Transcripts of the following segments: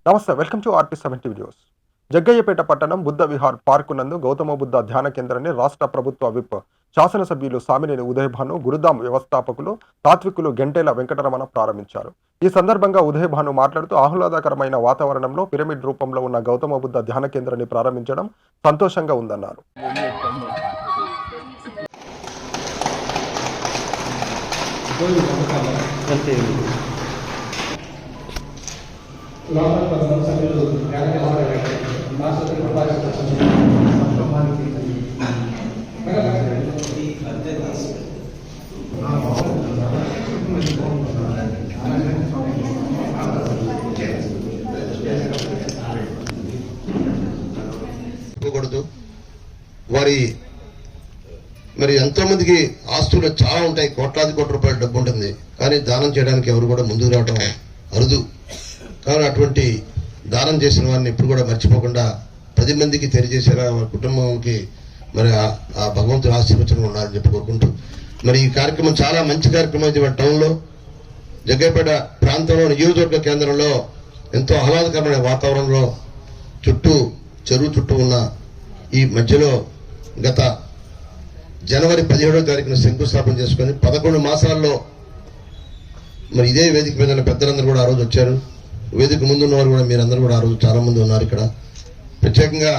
నమస్తే, welcome to RT 70 videos. Jaggayyapeta పట్టణం Buddha Vihar park నందు గౌతమ బుద్ధ ధ్యాన కేంద్రాన్ని రాష్ట్ర ప్రభుత్వ విప్ శాసనసభ్యులు సామినేని ఉదయభాను, గురుధాం వ్యవస్థాపకులు తాత్వికులు గెంటేల వెంకటరమణ ప్రారంభించారు. ఈ సందర్భంగా ఉదయభాను మాట్లాడుతూ ఆహ్లాదకరమైన వాతావరణంలో పిరమిడ్ రూపంలో ఉన్న గౌతమ బుద్ధ ధ్యాన కేంద్రాన్ని ప్రారంభించడం సంతోషంగా ఉందన్నారు. వారి మరి ఎంతో మందికి ఆస్తులు చాలా ఉంటాయి, కోట్లాది కోట్ల రూపాయల డబ్బు ఉంటుంది, కానీ దానం చేయడానికి ఎవరు కూడా ముందుకు రావడం అరుదు. కానీ అటువంటి దానం చేసిన వారిని ఇప్పుడు కూడా మర్చిపోకుండా 10 మందికి తెలియజేసేలా వారి కుటుంబంకి మరి ఆ భగవంతుడు ఆశీర్వచనం ఉండాలని చెప్పి కోరుకుంటూ, మరి ఈ కార్యక్రమం చాలా మంచి కార్యక్రమం. ఇది టౌన్లో జగ్గయ్యపేట ప్రాంతంలో నియోజకవర్గ కేంద్రంలో ఎంతో ఆహ్లాదకరమైన వాతావరణంలో చుట్టూ చెరువు చుట్టూ ఉన్న ఈ మధ్యలో గత జనవరి 17వ తారీఖున శంకుస్థాపన చేసుకుని 11 మాసాల్లో మరి ఇదే వేదిక మీద పెద్దలందరూ కూడా ఆ రోజు వచ్చారు. వేదిక ముందు ఉన్నవారు కూడా మీరందరూ కూడా ఆ రోజు చాలా మంది ఉన్నారు. ఇక్కడ ప్రత్యేకంగా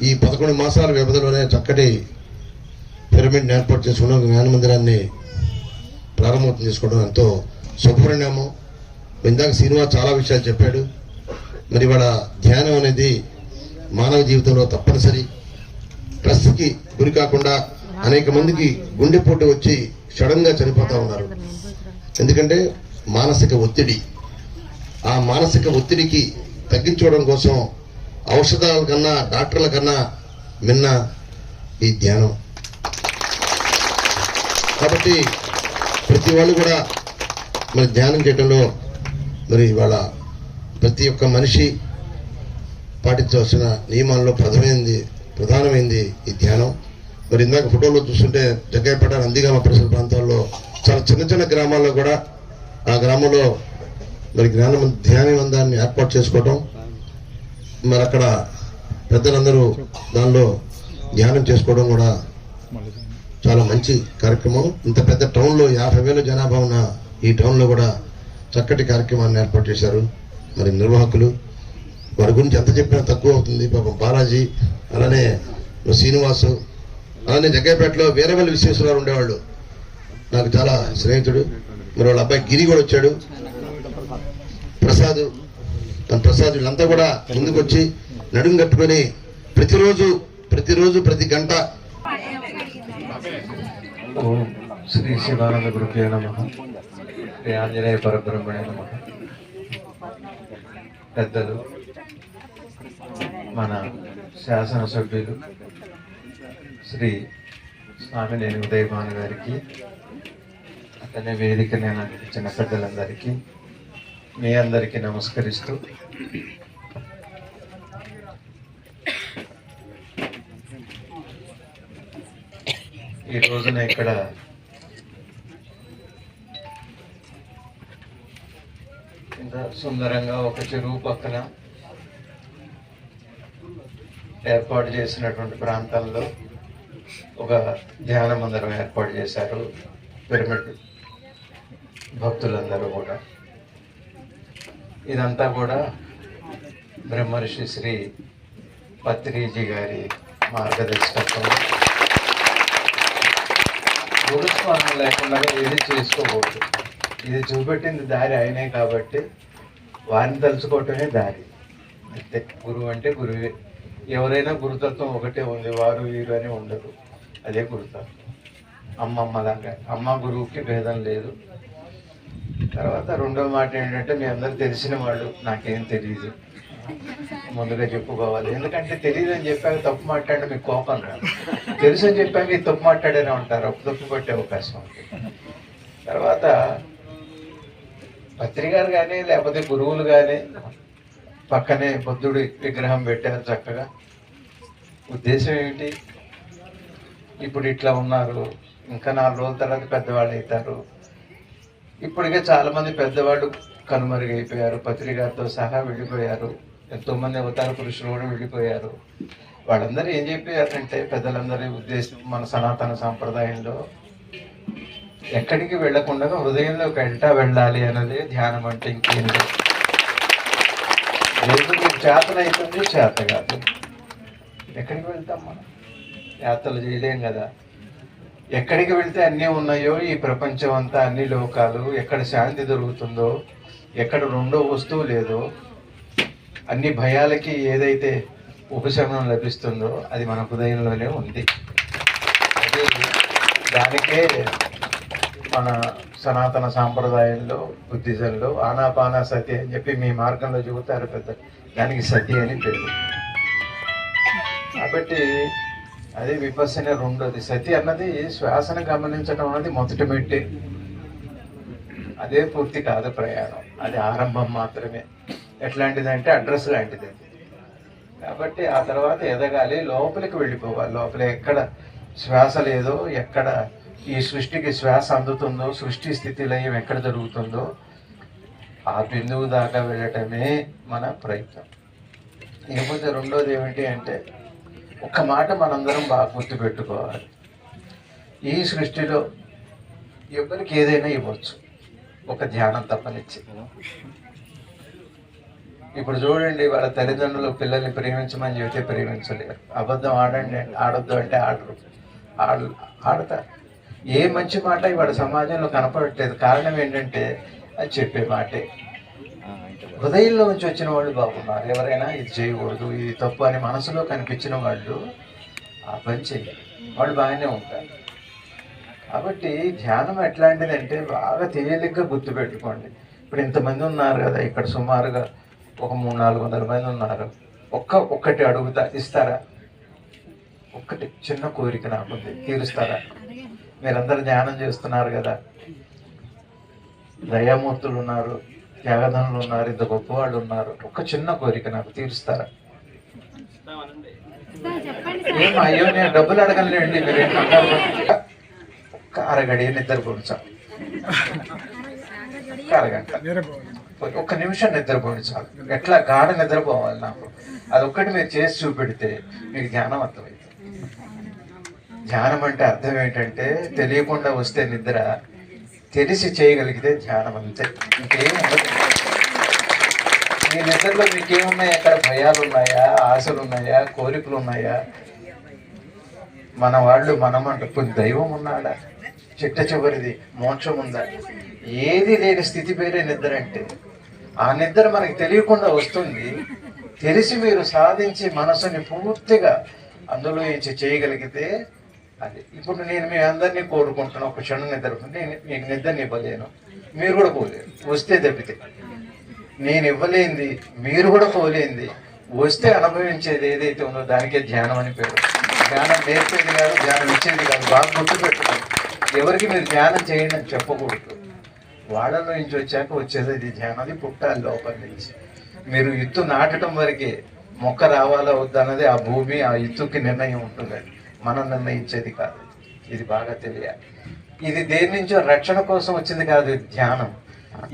ఈ 11 మాసాల వ్యవధిలోనే చక్కటి పిరమిడ్ ఏర్పాటు చేసుకున్న జ్ఞాన మందిరాన్ని ప్రారంభోత్సవం చేసుకోవడం ఎంతో శుభపరిణామం. ఇందాక శ్రీనివాస్ చాలా విషయాలు చెప్పాడు. మరి ఇవాళ ధ్యానం అనేది మానవ జీవితంలో తప్పనిసరి. స్ట్రెస్కి గురి కాకుండా అనేక మందికి గుండెపోటు వచ్చి సడన్ గా చనిపోతా ఉన్నారు. ఎందుకంటే మానసిక ఒత్తిడి. ఆ మానసిక ఒత్తిడికి తగ్గించుకోవడం కోసం ఔషధాల కన్నా డాక్టర్ల కన్నా మిన్న ఈ ధ్యానం. కాబట్టి ప్రతి వాళ్ళు కూడా మరి ధ్యానం చేయడంలో మరి ఇవాళ ప్రతి ఒక్క మనిషి పాటించవలసిన నియమాల్లో ప్రధానమైంది ఈ ధ్యానం. మరి ఇందాక ఫోటోలో చూస్తుంటే జగ్గయ్యపేట నందిగామ పరిసర ప్రాంతాల్లో చాలా చిన్న చిన్న గ్రామాల్లో కూడా ఆ గ్రామంలో మరి ధ్యాన మందిరాన్ని ఏర్పాటు చేసుకోవటం, మరి అక్కడ పెద్దలందరూ దానిలో ధ్యానం చేసుకోవడం కూడా చాలా మంచి కార్యక్రమం. ఇంత పెద్ద టౌన్లో 50,000 జనాభా ఉన్న ఈ టౌన్లో కూడా చక్కటి కార్యక్రమాన్ని ఏర్పాటు చేశారు. మరి నిర్వాహకులు వారి గురించి ఎంత చెప్పినా తక్కువ అవుతుంది. పాపం బాలాజీ, అలానే శ్రీనివాసు, అలానే జగ్గయ్యపేటలో వీరవల్లి విశ్వేశ్వరరావు ఉండేవాళ్ళు, నాకు చాలా స్నేహితుడు. మరి వాళ్ళ అబ్బాయి గిరి కూడా వచ్చాడు, ప్రసాద్ వీళ్ళంతా కూడా ముందుకు వచ్చి నడుము కట్టుకొని ప్రతిరోజు ప్రతి గంట శ్రీ శివానంద గురుభ్యో నమః, శ్రీ ఆంజనేయ పరబ్రహ్మణే నమః. పెద్దలు, మన శాసనసభ్యులు శ్రీ సామినేని ఉదయభాను గారికి, అతనే వేదిక నేను ఇచ్చిన పెద్దలందరికీ, మీ అందరికీ నమస్కరిస్తూ ఈ రోజున ఇక్కడ ఇంత సుందరంగా ఒక చెరువు పక్కన ఏర్పాటు చేసినటువంటి ప్రాంతాల్లో ఒక ధ్యాన మందిరం ఏర్పాటు చేశారు పిరమిడ్ భక్తులందరూ కూడా. ఇదంతా కూడా బ్రహ్మర్షి శ్రీ పత్రిజీ గారి మార్గదర్శకత్వం. గురుస్వామి లేకుండా ఏది చేసుకోకూడదు. ఇది చూపెట్టింది దారి ఆయనే కాబట్టి వారిని తలుచుకోవటమే దారి. అంతే. గురువు అంటే గురువే. ఎవరైనా గురుతత్వం ఒకటే ఉంది, వారు వీరు అని ఉండదు. అదే గురుతత్వం. అమ్మమ్మలాగా అమ్మ గురువుకి భేదం లేదు. తర్వాత రెండో మాట ఏంటంటే, మీ అందరు తెలిసిన వాళ్ళు, నాకేం తెలియదు ముందుగా చెప్పుకోవాలి. ఎందుకంటే తెలియదు అని చెప్పాక తప్పు మాట్లాడితే మీకు కోపం రాదు. తెలుసు అని చెప్పాక ఈ తప్పు మాట్లాడేనే ఉంటారు, అప్పుడు తప్పు పట్టే అవకాశం ఉంటుంది. తర్వాత పత్రికారు కానీ లేకపోతే గురువులు కానీ పక్కనే బుద్ధుడి విగ్రహం పెట్టారు చక్కగా. ఉద్దేశం ఏమిటి? ఇప్పుడు ఇట్లా ఉన్నారు, ఇంకా 4 రోజుల తర్వాత పెద్దవాళ్ళు అవుతారు. ఇప్పటికే చాలా మంది పెద్దవాళ్ళు కనుమరుగైపోయారు, పత్రికతో సహా వెళ్ళిపోయారు. ఎంతోమంది అవతార పురుషులు కూడా వెళ్ళిపోయారు. వాళ్ళందరూ ఏం చెప్పారంటే పెద్దలందరి ఉద్దేశం మన సనాతన సాంప్రదాయంలో ఎక్కడికి వెళ్లకుండా హృదయంలోకి వెళ్ళాలి అన్నది ధ్యానం అంటే. ఇంకేం లేదు. లేదు మీకు చేతనైతుంది, చేత కాదు. ఎక్కడికి వెళ్తాం మనం? యాత్రలు చేయలేం కదా. ఎక్కడికి వెళ్తే అన్నీ ఉన్నాయో ఈ ప్రపంచం అంతా, అన్ని లోకాలు, ఎక్కడ శాంతి దొరుకుతుందో, ఎక్కడ రెండో వస్తువు లేదో, అన్ని భయాలకి ఏదైతే ఉపశమనం లభిస్తుందో అది మన హృదయంలోనే ఉంది. అది దానికే మన సనాతన సాంప్రదాయంలో, బుద్ధిజంలో ఆనాపాన సతి అని చెప్పి మీ మార్గంలో చెబుతారు పెద్ద, దానికి సతి అని పేరు. కాబట్టి అది విపස්සన రెండోది. సతి అన్నది శ్వాసను గమనించడం అన్నది మొదటి మెట్టి. అదే పూర్తి కాదు ప్రయాణం, అది ఆరంభం మాత్రమే. ఎట్లాంటిదంటే అడ్రస్ లాంటిది. కాబట్టి ఆ తర్వాత ఎదగాలి, లోపలికి వెళ్ళిపోవాలి. లోపల ఎక్కడ శ్వాస లేదో, ఎక్కడ ఈ సృష్టికి శ్వాస అందుతుందో, సృష్టి స్థితి లయం ఎక్కడ జరుగుతుందో ఆ బిందువు దాకా వెళ్ళటమే మన ప్రయత్నం. ఇకపోతే రెండోది ఏమిటి అంటే, ఒక్క మాట మనందరం బాగా గుర్తుపెట్టుకోవాలి. ఈ సృష్టిలో ఎవరికి ఏదైనా ఇవ్వచ్చు, ఒక ధ్యానం తప్పనిచ్చి. ఇప్పుడు చూడండి, వాళ్ళ తల్లిదండ్రులు పిల్లల్ని ప్రేమించమని చెబితే ప్రేమించలేరు. అబద్ధం ఆడొద్దు అంటే ఆడతారు. ఏ మంచి మాట ఇవాళ సమాజంలో కనపడట్లేదు. కారణం ఏంటంటే అది చెప్పే మాటే. హృదయంలో నుంచి వచ్చిన వాళ్ళు బాగున్నారు. ఎవరైనా ఇది చేయకూడదు, ఇది తప్పు అని మనసులో కనిపించిన వాళ్ళు ఆ పని చెయ్యాలి, వాళ్ళు బాగానే ఉంటారు. కాబట్టి ధ్యానం ఎట్లాంటిదంటే బాగా తేలిగ్గా గుర్తుపెట్టుకోండి. ఇప్పుడు ఇంతమంది ఉన్నారు కదా, ఇక్కడ సుమారుగా ఒక 300-400 మంది ఉన్నారు. ఒక్కటి అడుగుతా, ఇస్తారా? ఒక్కటి చిన్న కోరిక నాకుంది, తీరుస్తారా? మీరందరూ ధ్యానం చేస్తున్నారు కదా, దయామూర్తులు ఉన్నారు, త్యాగధనులు ఉన్నారు, ఇంత గొప్ప వాళ్ళు ఉన్నారు. ఒక చిన్న కోరిక నాకు తీరుస్తారా? ఏమో అయ్యో నేను డబ్బులు అడగలేండి, మీరు ఒక్క అరగడి నిద్రపోయించాలి, ఒక్క అరగంట, ఒక్క నిమిషం నిద్రపోయించాలి. ఎట్లా గాఢ నిద్రపోవాలి నాకు, అదొక్కటి మీరు చేసి చూపెడితే మీకు ధ్యానం అర్థమవుతుంది. ధ్యానం అంటే అర్థం ఏంటంటే తెలియకుండా వస్తే నిద్ర, తెలిసి చేయగలిగితే ధ్యానం, అంతే. ఇంకేం ఉండదు. మీ నిద్రలో మీకేమున్నాయి? అక్కడ భయాలు ఉన్నాయా, ఆశలు ఉన్నాయా, కోరికలు ఉన్నాయా? మన వాళ్ళు మనమంట కొన్ని దైవం ఉన్నాడా? చిట్ట చివరిది మోక్షం ఉందా? ఏది లేని స్థితి పేరే నిద్ర అంటే. ఆ నిద్ర మనకి తెలియకుండా వస్తుంది. తెలిసి మీరు సాధించి మనసుని పూర్తిగా అందులో చేయగలిగితే అది. ఇప్పుడు నేను మీ అందరినీ కోరుకుంటున్నా, ఒక క్షణం నిద్రపోతే మీకు నిద్రని ఇవ్వలేను, మీరు కూడా పోలేరు. వస్తే తప్పితే నేను ఇవ్వలేంది, మీరు కూడా పోలేంది. వస్తే అనుభవించేది ఏదైతే ఉందో దానికే ధ్యానం అని పేరు. ధ్యానం నేర్పేది కాదు, ధ్యానం ఇచ్చేది కాదు. బాగా గుర్తుపెట్టుకోండి. ఎవరికి మీరు ధ్యానం చేయండి అని చెప్పకూడదు. వాళ్ళలో నుంచి వచ్చాక వచ్చేది ఇది ధ్యానం. అది పుట్టాలి లోపల నుంచి. మీరు ఇత్తు నాటడం వరకే, మొక్క రావాలా వద్దా అన్నది ఆ భూమి, ఆ ఇత్తుకి నిర్ణయం ఉంటుంది. మనం నిర్ణయించేది కాదు. ఇది బాగా తెలియాలి. ఇది దేని నుంచో రక్షణ కోసం వచ్చింది కాదు ఇది ధ్యానం.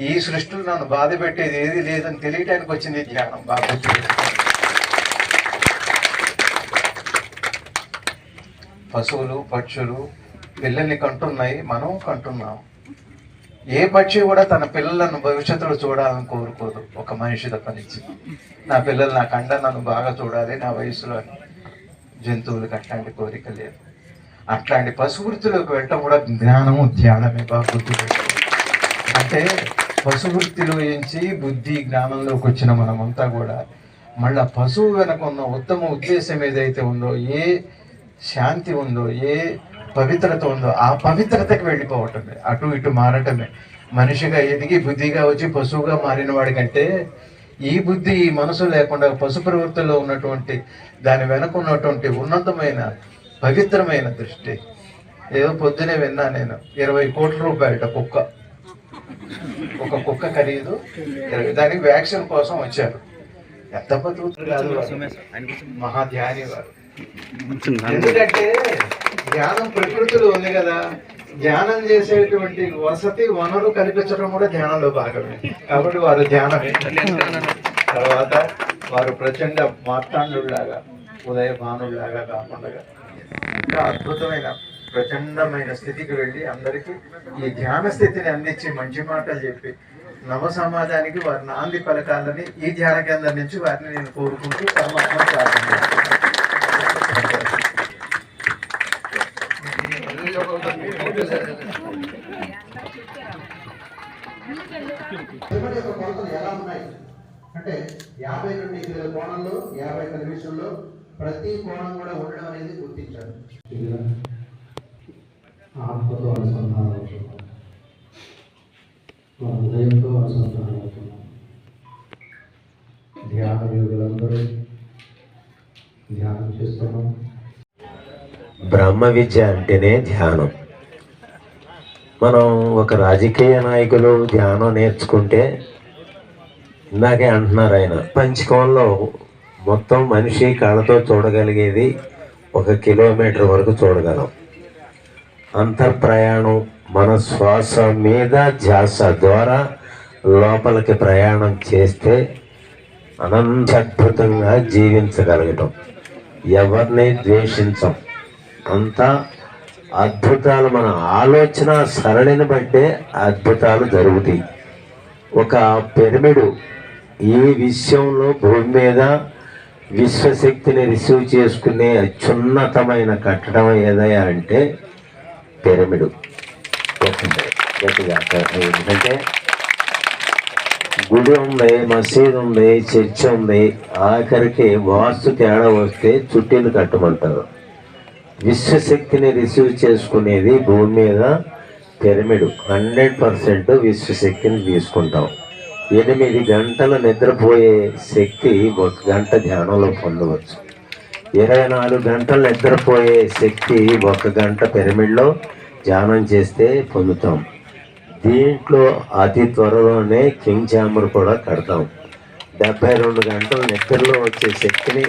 ఈ సృష్టిలో నన్ను బాధ పెట్టేది ఏది లేదని తెలియటానికి వచ్చింది ధ్యానం. బాగా గుర్తుపెట్టుకోండి. పశువులు, పక్షులు పిల్లల్ని కంటున్నాయి, మనం కంటున్నాం. ఏ పక్షి కూడా తన పిల్లలను భవిష్యత్తులో చూడాలని కోరుకోదు, ఒక మనిషి తప్పనిచ్చి. నా పిల్లలు నా కంట నన్ను బాగా చూడాలి నా వయసులో. జంతువులకు అట్లాంటి కోరిక లేదు. అట్లాంటి పశువృత్తిలోకి వెళ్ళటం కూడా జ్ఞానము, ధ్యానమే. బాగా గుర్తుపెట్టుకోవాలి. అంటే పశువృత్తిలో నుంచి బుద్ధి జ్ఞానంలోకి వచ్చిన మనమంతా కూడా మళ్ళీ పశువు వెనక ఉన్న ఉత్తమ ఉద్దేశం ఏదైతే ఉందో, ఏ శాంతి ఉందో, ఏ పవిత్రత ఉందో ఆ పవిత్రతకి వెళ్ళిపోవటమే, అటు ఇటు మారటమే. మనిషిగా ఎదిగి బుద్ధిగా వచ్చి పశువుగా మారిన వాడికంటే ఈ బుద్ధి, ఈ మనసు లేకుండా పశు ప్రవృత్తిలో ఉన్నటువంటి దాని వెనక ఉన్నటువంటి ఉన్నతమైన పవిత్రమైన దృష్టి. ఏదో పొద్దునే విన్నా నేను, 20 కోట్ల రూపాయలట కుక్క. ఒక కుక్క ఖరీదు 20. దానికి వ్యాక్సిన్ కోసం వచ్చారు. ఎంత బతుకుతుంది కాదు, మహాధ్యాని వారు. ఎందుకంటే ధ్యానం ప్రకృతిలో ఉంది కదా, ధ్యానం చేసేటువంటి వసతి వనరు కల్పించడం కూడా ధ్యానంలో భాగమే. కాబట్టి వారు ధ్యానమే. తర్వాత వారు ప్రచండ మార్తాండులాగా ఉదయభానులాగా కాకుండా ఇంకా అద్భుతమైన ప్రచండమైన స్థితికి వెళ్ళి అందరికీ ఈ ధ్యాన స్థితిని అందించి మంచి మాటలు చెప్పి నవ సమాజానికి వారి నాంది పలకాలని ఈ ధ్యాన కేంద్రం నుంచి వారిని నేను కోరుకుంటూ పరమాత్మ ప్రార్థన ఎలా ఉన్నాయి అంటే 50 నుండి 20 కోణంలో 51 నిమిషంలో ప్రతి కోణం కూడా ఉండడం అనేది గుర్తించారు. ఆత్మతో అనుసంధానం అవుతున్నాం, మన హృదయంతో అనుసంధానం అవుతున్నాం. ధ్యాన యోగులందరూ ధ్యానం చేస్తున్నాం. బ్రహ్మ విద్య అంటేనే ధ్యానం. మనం ఒక రాజకీయ నాయకులు ధ్యానం నేర్చుకుంటే ఇందాకే అంటున్నారు ఆయన, పంచకంలో మొత్తం మనిషి కళ్ళతో చూడగలిగేది 1 కిలోమీటర్ వరకు చూడగలం. అంతర్ప్రయాణం మన శ్వాస మీద ధ్యాస ద్వారా లోపలికి ప్రయాణం చేస్తే అనంతద్భుతంగా జీవించగలగటం, ఎవరిని ద్వేషించం. అంతా అద్భుతాలు మన ఆలోచన సరళిని బట్టే అద్భుతాలు జరుగుతాయి. ఒక పిరమిడు ఈ విషయంలో భూమి మీద విశ్వశక్తిని రిసీవ్ చేసుకునే అత్యున్నతమైన కట్టడం ఏదయ్యా అంటే పిరమిడు. గట్టిగా ఎందుకంటే గుడి ఉంది, మసీదు ఉంది, చర్చ్ ఉంది, ఆఖరికి వాస్తు తేడా వస్తే చుట్టీలు కట్టమంటారు. విశ్వశక్తిని రిసీవ్ చేసుకునేది భూమి మీద పిరమిడు. 100% విశ్వశక్తిని తీసుకుంటాం. 8 గంటలు నిద్రపోయే శక్తి 1 గంట ధ్యానంలో పొందవచ్చు. 24 గంటలు నిద్రపోయే శక్తి 1 గంట పిరమిడ్లో ధ్యానం చేస్తే పొందుతాం. దీంట్లో అతి త్వరలోనే కింగ్ ఛాంబర్ కూడా కడతాం. 72 గంటలు నిద్రలో వచ్చే శక్తిని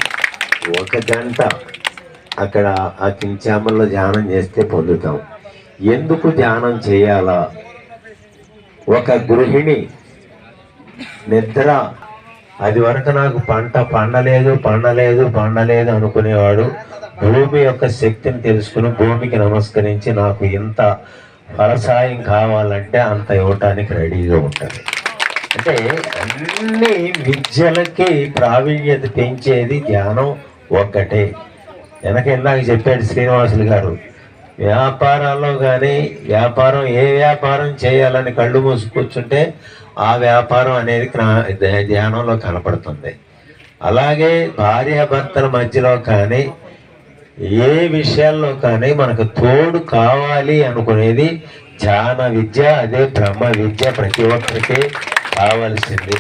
1 గంట అక్కడ ఆ కింగ్ ఛాంబర్లో ధ్యానం చేస్తే పొందుతాం. ఎందుకు ధ్యానం చేయాలా? ఒక గృహిణి నిద్ర అది వరకు నాకు పండలేదు అనుకునేవాడు భూమి యొక్క శక్తిని తెలుసుకుని భూమికి నమస్కరించి నాకు ఇంత ఫలసాయం కావాలంటే అంత ఇవ్వటానికి రెడీగా ఉంటుంది. అంటే అన్ని విద్యలకి ప్రావీణ్యత పెంచేది ధ్యానం ఒక్కటే. ఇందాక చెప్పాడు శ్రీనివాసులు గారు, వ్యాపారాల్లో కానీ ఏ వ్యాపారం చేయాలని కళ్ళు మూసి కూర్చుంటే ఆ వ్యాపారం అనేది ధ్యానంలో కనపడుతుంది. అలాగే భార్యాభర్తల మధ్యలో కానీ ఏ విషయాల్లో కానీ మనకు తోడు కావాలి అనుకునేది ధ్యాన విద్య, అదే బ్రహ్మ విద్య ప్రతి ఒక్కరికి కావాల్సింది.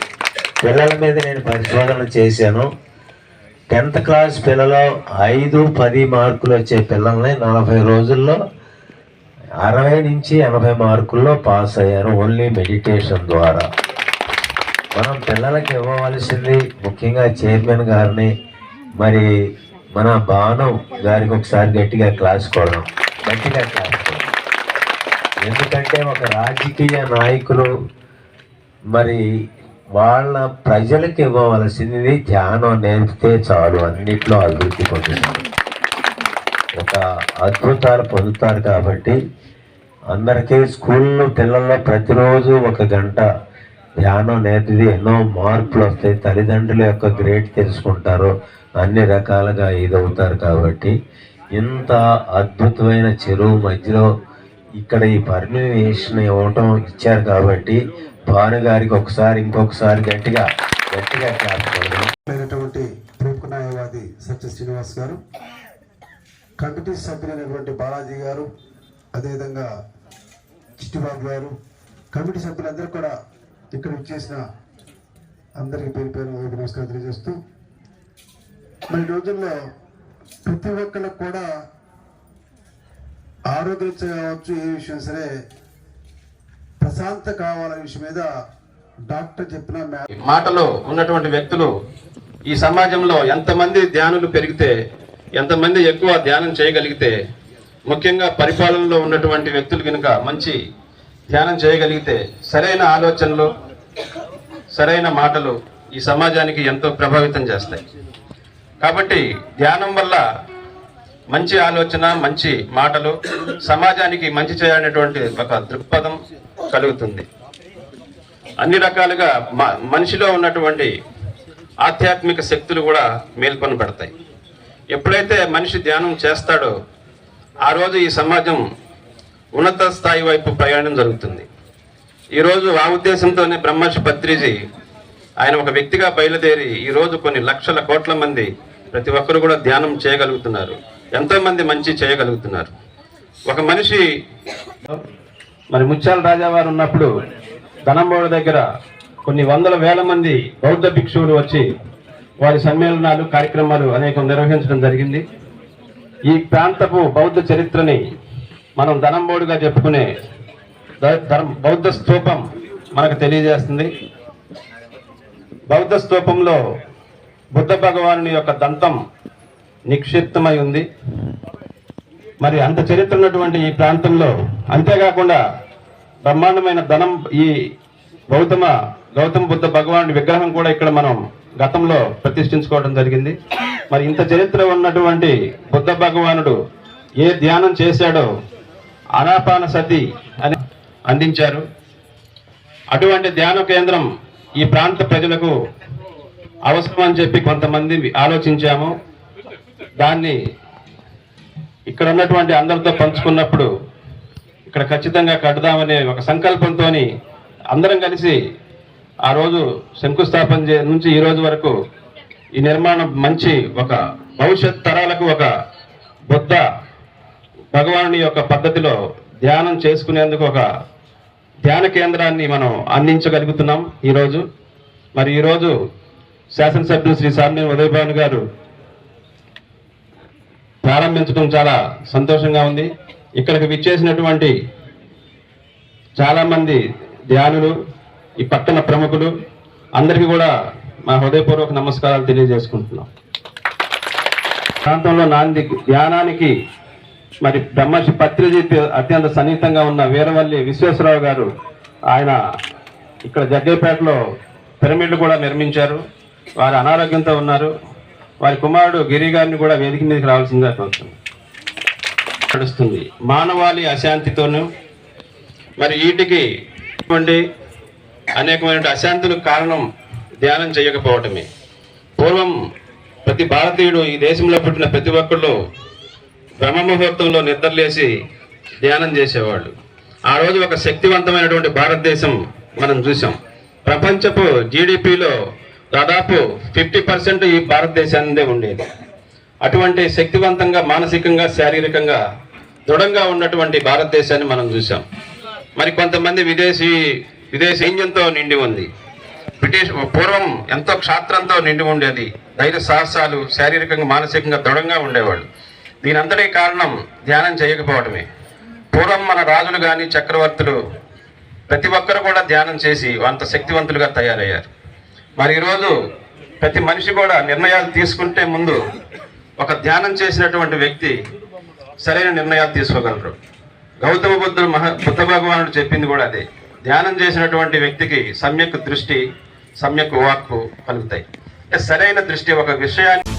పిల్లల మీద నేను పరిశోధన చేశాను. 10th క్లాస్ పిల్లలు 5-10 మార్కులు వచ్చే పిల్లల్ని 40 రోజుల్లో 60 నుంచి 80 మార్కుల్లో పాస్ అయ్యారు, ఓన్లీ మెడిటేషన్ ద్వారా. మనం పిల్లలకి ఇవ్వవలసింది ముఖ్యంగా చైర్మన్ గారిని, మరి మన భాను గారికి ఒకసారి గట్టిగా క్లాస్ కొడదాం. ఎందుకంటే ఒక రాజకీయ నాయకులు మరి వాళ్ళ ప్రజలకు ఇవ్వవలసింది ధ్యానం నేర్పితే చాలు, అన్నిట్లో అభివృద్ధి పొందుతారు, ఒక అద్భుతాలు పొందుతారు. కాబట్టి అందరికీ స్కూల్లో పిల్లల్లో ప్రతిరోజు 1 గంట ధ్యానం నేర్పితే ఎన్నో మార్పులు వస్తాయి. తల్లిదండ్రుల యొక్క గ్రేడ్ తెలుసుకుంటారు, అన్ని రకాలుగా ఇదవుతారు. కాబట్టి ఇంత అద్భుతమైన చెరువు మధ్యలో ఇక్కడ ఈ పర్మిషన్ ఇవ్వటం ఇచ్చారు. కాబట్టి భాను గారికి ఇంకొకసారి గట్టిగా అయినటువంటి ప్రముఖ న్యాయవాది సత్య శ్రీనివాస్ గారు, కమిటీ సభ్యులైనటువంటి బాలాజీ గారు, అదేవిధంగా చిట్టిబాబు గారు, కమిటీ సభ్యులందరూ కూడా ఇక్కడ ఇచ్చేసిన అందరికీ పేరు నమస్కారం తెలియజేస్తూ, మరి రోజుల్లో ప్రతి ఒక్కరికి కూడా ఆరోగ్యం కావచ్చు, ఏ విషయం సరే ప్రశాంత కావాలనే విషయం మీద డాక్టర్ చెప్పిన మాటలో ఉన్నటువంటి వ్యక్తులు ఈ సమాజంలో ఎంతమంది ధ్యానులు పెరిగితే, ఎంతమంది ఎక్కువ ధ్యానం చేయగలిగితే, ముఖ్యంగా పరిపాలనలో ఉన్నటువంటి వ్యక్తులు కనుక మంచి ధ్యానం చేయగలిగితే, సరైన ఆలోచనలు, సరైన మాటలు ఈ సమాజానికి ఎంతో ప్రభావితం చేస్తాయి. కాబట్టి ధ్యానం వల్ల మంచి ఆలోచన, మంచి మాటలు, సమాజానికి మంచి చేయాలనేటువంటి ఒక దృక్పథం కలుగుతుంది. అన్ని రకాలుగా మనిషిలో ఉన్నటువంటి ఆధ్యాత్మిక శక్తులు కూడా మేల్కొని పెడతాయి. ఎప్పుడైతే మనిషి ధ్యానం చేస్తాడో ఆ రోజు ఈ సమాజం ఉన్నత స్థాయి వైపు ప్రయాణం జరుగుతుంది. ఈరోజు ఆ ఉద్దేశంతోనే బ్రహ్మర్షి పత్రిజీ ఆయన ఒక వ్యక్తిగా బయలుదేరి ఈరోజు కొన్ని లక్షల కోట్ల మంది ప్రతి ఒక్కరు కూడా ధ్యానం చేయగలుగుతున్నారు, ఎంతో మంది మంచి చేయగలుగుతున్నారు. ఒక మనిషి మరి ముత్యాల రాజావారు ఉన్నప్పుడు ధనంబోడు దగ్గర కొన్ని వందల వేల మంది బౌద్ధ భిక్షువులు వచ్చి వారి సమ్మేళనాలు, కార్యక్రమాలు అనేకం నిర్వహించడం జరిగింది. ఈ ప్రాంతపు బౌద్ధ చరిత్రని మనం ధనంబోడుగా చెప్పుకునే బౌద్ధ స్తూపం మనకు తెలియజేస్తుంది. బౌద్ధ స్తూపంలో బుద్ధ భగవానుని యొక్క దంతం నిక్షిప్తమై ఉంది. మరి అంత చరిత్ర ఉన్నటువంటి ఈ ప్రాంతంలో అంతేకాకుండా బ్రహ్మాండమైన ఈ గౌతమ బుద్ధ భగవానుడి విగ్రహం కూడా ఇక్కడ మనం గతంలో ప్రతిష్ఠించుకోవడం జరిగింది. మరి ఇంత చరిత్ర ఉన్నటువంటి బుద్ధ భగవానుడు ఏ ధ్యానం చేశాడో ఆనాపాన సతి అని అందించారు. అటువంటి ధ్యాన కేంద్రం ఈ ప్రాంత ప్రజలకు అవసరం అని చెప్పి కొంతమంది ఆలోచించాము. దాన్ని ఇక్కడ ఉన్నటువంటి అందరితో పంచుకున్నప్పుడు ఇక్కడ ఖచ్చితంగా కడదామనే ఒక సంకల్పంతో అందరం కలిసి ఆ రోజు శంకుస్థాపన నుంచి ఈ రోజు వరకు ఈ నిర్మాణం మంచి ఒక భవిష్యత్ తరాలకు ఒక బుద్ధ భగవానుని యొక్క పద్ధతిలో ధ్యానం చేసుకునేందుకు ఒక ధ్యాన కేంద్రాన్ని మనం అందించగలుగుతున్నాం ఈరోజు. మరి ఈరోజు శాసనసభ్యులు శ్రీ సామినేని ఉదయభాను గారు ప్రారంభించడం చాలా సంతోషంగా ఉంది. ఇక్కడికి విచ్చేసినటువంటి చాలా మంది ధ్యానులు, ఈ పట్టణ ప్రముఖులు అందరికీ కూడా మా హృదయపూర్వక నమస్కారాలు తెలియజేసుకుంటున్నాం. ప్రాంతంలో నాంది ధ్యానానికి మరి బ్రహ్మర్షి పత్రిజీ అత్యంత సన్నిహితంగా ఉన్న వీరవల్లి విశ్వేశ్వరరావు గారు ఆయన ఇక్కడ జగ్గయ్యపేటలో పిరమిడ్లు కూడా నిర్మించారు. వారు అనారోగ్యంతో ఉన్నారు. వారి కుమారుడు గిరి గారిని కూడా వేదిక మీదకి రావాల్సిందిగా నడుస్తుంది. మానవాళి అశాంతితోనూ మరి వీటికి అనేకమైన అశాంతులకు కారణం ధ్యానం చేయకపోవటమే. పూర్వం ప్రతి భారతీయుడు, ఈ దేశంలో పుట్టిన ప్రతి ఒక్కళ్ళు బ్రహ్మముహూర్తంలో నిద్రలేసి ధ్యానం చేసేవాళ్ళు. ఆ రోజు ఒక శక్తివంతమైనటువంటి భారతదేశం మనం చూసాం. ప్రపంచపు జీడిపిలో దాదాపు 50% ఈ భారతదేశానిదే ఉండేది. అటువంటి శక్తివంతంగా, మానసికంగా, శారీరకంగా దృఢంగా ఉన్నటువంటి భారతదేశాన్ని మనం చూసాం. మరి కొంతమంది విదేశీ సైన్యంతో నిండి ఉంది. పూర్వం ఎంతో క్షాత్రంతో నిండి ఉండేది. ధైర్య సాహసాలు, శారీరకంగా, మానసికంగా దృఢంగా ఉండేవాళ్ళు. దీనంతటి కారణం ధ్యానం చేయకపోవడమే. పూర్వం మన రాజులు కానీ, చక్రవర్తులు ప్రతి ఒక్కరు కూడా ధ్యానం చేసి అంత శక్తివంతులుగా తయారయ్యారు. మరి ఈరోజు ప్రతి మనిషి కూడా నిర్ణయాలు తీసుకుంటే ముందు ఒక ధ్యానం చేసినటువంటి వ్యక్తి సరైన నిర్ణయాలు తీసుకోగలరు. గౌతమ బుద్ధ భగవానుడు చెప్పింది కూడా అదే. ధ్యానం చేసినటువంటి వ్యక్తికి సమ్యక్ దృష్టి, సమ్యక్ వాక్కు కలుగుతాయి. సరైన దృష్టి ఒక విషయాన్ని